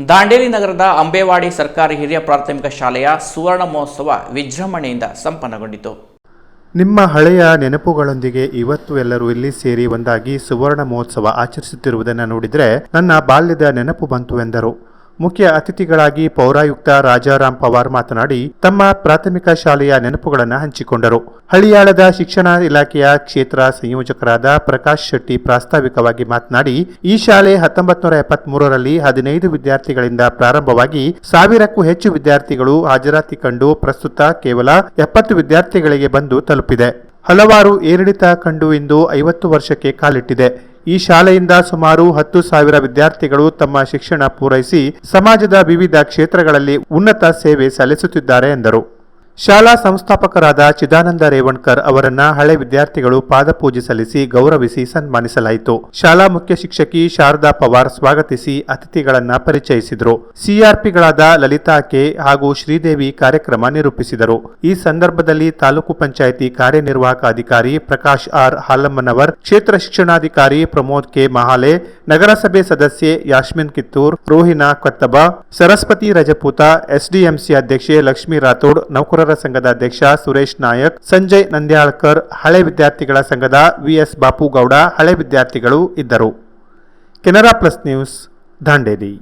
ದಾಂಡೇಲಿ ನಗರದ ಅಂಬೇವಾಡಿ ಸರ್ಕಾರಿ ಹಿರಿಯ ಪ್ರಾಥಮಿಕ ಶಾಲೆಯ ಸುವರ್ಣ ಮಹೋತ್ಸವ ವಿಜೃಂಭಣೆಯಿಂದ ಸಂಪನ್ನಗೊಂಡಿತು. ನಿಮ್ಮ ಹಳೆಯ ನೆನಪುಗಳೊಂದಿಗೆ ಇವತ್ತು ಎಲ್ಲರೂ ಇಲ್ಲಿ ಸೇರಿ ಒಂದಾಗಿ ಸುವರ್ಣ ಮಹೋತ್ಸವ ಆಚರಿಸುತ್ತಿರುವುದನ್ನು ನೋಡಿದರೆ ನನ್ನ ಬಾಲ್ಯದ ನೆನಪು ಬಂತು ಎಂದರು. ಮುಖ್ಯ ಅತಿಥಿಗಳಾಗಿ ಪೌರಾಯುಕ್ತ ರಾಜಾರಾಮ್ ಪವಾರ್ ಮಾತನಾಡಿ ತಮ್ಮ ಪ್ರಾಥಮಿಕ ಶಾಲೆಯ ನೆನಪುಗಳನ್ನು ಹಂಚಿಕೊಂಡರು. ಹಳಿಯಾಳದ ಶಿಕ್ಷಣ ಇಲಾಖೆಯ ಕ್ಷೇತ್ರ ಸಂಯೋಜಕರಾದ ಪ್ರಕಾಶ್ ಶೆಟ್ಟಿ ಪ್ರಾಸ್ತಾವಿಕವಾಗಿ ಮಾತನಾಡಿ, ಈ ಶಾಲೆ 1973ರಲ್ಲಿ 15 ವಿದ್ಯಾರ್ಥಿಗಳಿಂದ ಪ್ರಾರಂಭವಾಗಿ 1000ಕ್ಕೂ ಹೆಚ್ಚು ವಿದ್ಯಾರ್ಥಿಗಳು ಹಾಜರಾತಿ ಕಂಡು ಪ್ರಸ್ತುತ ಕೇವಲ 70 ವಿದ್ಯಾರ್ಥಿಗಳಿಗೆ ಬಂದು ತಲುಪಿದೆ. ಹಲವಾರು ಏರಿಳಿತ ಕಂಡು ಇಂದು 50 ವರ್ಷಕ್ಕೆ ಕಾಲಿಟ್ಟಿದೆ. ಈ ಶಾಲೆಯಿಂದ ಸುಮಾರು 10,000 ವಿದ್ಯಾರ್ಥಿಗಳು ತಮ್ಮ ಶಿಕ್ಷಣ ಪೂರೈಸಿ ಸಮಾಜದ ವಿವಿಧ ಕ್ಷೇತ್ರಗಳಲ್ಲಿ ಉನ್ನತ ಸೇವೆ ಸಲ್ಲಿಸುತ್ತಿದ್ದಾರೆ ಎಂದರು. ಶಾಲಾ ಸಂಸ್ಥಾಪಕರಾದ ಚಿದಾನಂದ ರೇವಣ್ಕರ್ ಅವರನ್ನ ಹಳೆ ವಿದ್ಯಾರ್ಥಿಗಳು ಪಾದಪೂಜೆ ಸಲ್ಲಿಸಿ ಗೌರವಿಸಿ ಸನ್ಮಾನಿಸಲಾಯಿತು. ಶಾಲಾ ಮುಖ್ಯ ಶಿಕ್ಷಕಿ ಶಾರದಾ ಪವಾರ್ ಸ್ವಾಗತಿಸಿ ಅತಿಥಿಗಳನ್ನ ಪರಿಚಯಿಸಿದರು. ಸಿಆರ್ಪಿಗಳಾದ ಲಲಿತಾ ಕೆ ಹಾಗೂ ಶ್ರೀದೇವಿ ಕಾರ್ಯಕ್ರಮ ನಿರೂಪಿಸಿದರು. ಈ ಸಂದರ್ಭದಲ್ಲಿ ತಾಲೂಕು ಪಂಚಾಯಿತಿ ಕಾರ್ಯನಿರ್ವಾಹಕ ಅಧಿಕಾರಿ ಪ್ರಕಾಶ್ ಆರ್ ಹಾಲಮ್ಮನವರ್, ಕ್ಷೇತ್ರ ಶಿಕ್ಷಣಾಧಿಕಾರಿ ಪ್ರಮೋದ್ ಕೆ ಮಹಾಲೆ, ನಗರಸಭೆ ಸದಸ್ಯೆ ಯಾಸ್ಮಿನ್ ಕಿತ್ತೂರ್, ರೋಹಿನಾ ಕೊತ್ತಬ, ಸರಸ್ವತಿ ರಜಪೂತ, ಎಸ್ಡಿಎಂಸಿ ಅಧ್ಯಕ್ಷೆ ಲಕ್ಷ್ಮೀ ರಾಥೋಡ್, ನೌಕರರ ಸಂಘದ ಅಧ್ಯಕ್ಷ ಸುರೇಶ್ ನಾಯಕ್, ಸಂಜಯ್ ನಂದ್ಯಾಳ್ಕರ್, ಹಳೆ ವಿದ್ಯಾರ್ಥಿಗಳ ಸಂಘದ ವಿಎಸ್ ಬಾಪುಗೌಡ ಹಳೆ ವಿದ್ಯಾರ್ಥಿಗಳು ಇದ್ದರು. Canara plus news, Dandeli.